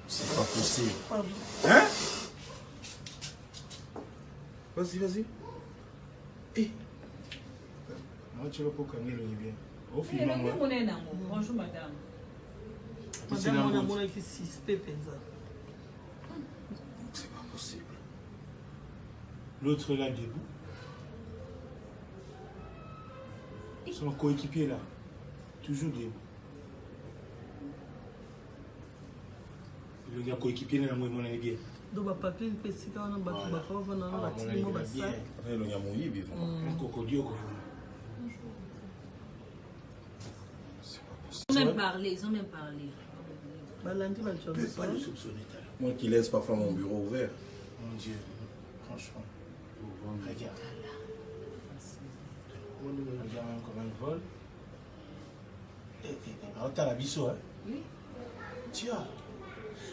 C'est pas possible. Hein? Vas-y. Eh. Moi, tu vas pas quand même bien. Au final, bonjour madame. C'est pas possible. L'autre là debout. Son coéquipier là. Toujours debout. Le gars coéquipier là, moi, mon ami bien. Donc, papier, il fait si quand on a battu, on a battu, on a battu. Après, le Yamouyi, vivant. Un crocodile. Ils ont même parlé. Balandi, va Je ne peux pas le soupçonner. Moi qui laisse parfois mon bureau ouvert. Mon Dieu, franchement. Regarde. Regarde même comment il vole. Alors, t'as la biseau, hein? Oui. Tiens.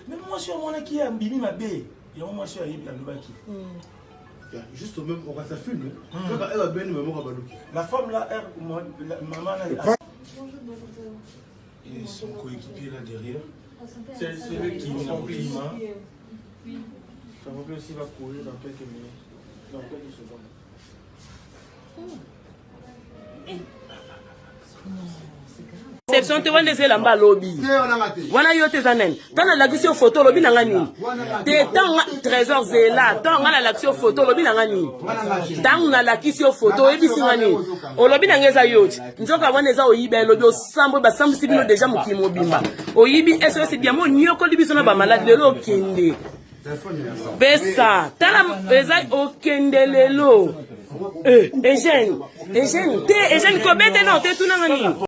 Même moi, je suis un qui a mbini ma baie. Il y a un moment, je suis à Lubaki. Juste même, on va s'affumer. Elle va bien me La femme là, maman là. Et son coéquipier là derrière. C'est celui qui nous remplit. Ça va aussi va courir dans quelques minutes. Dans quelques secondes. Exception te wana ezela mba lobby. Wana yo te zanen. Tana la kisio photo lobby na ngani. Te tanga trésor zela, tanga la l'action photo lobby na ngani. Tanga la kisio photo ebisi ngani. O lobby na ngeza yoti. Nzoka wana eza oyibe lobby o sambo ba sambo sibino déjà mukimo bimba. Oyibi SOS bien mo nyoko libiso na ba malade lelo kende. Besa, tala eza okende lelo. Eugène, te Eugène ko bete non te tuna ngani.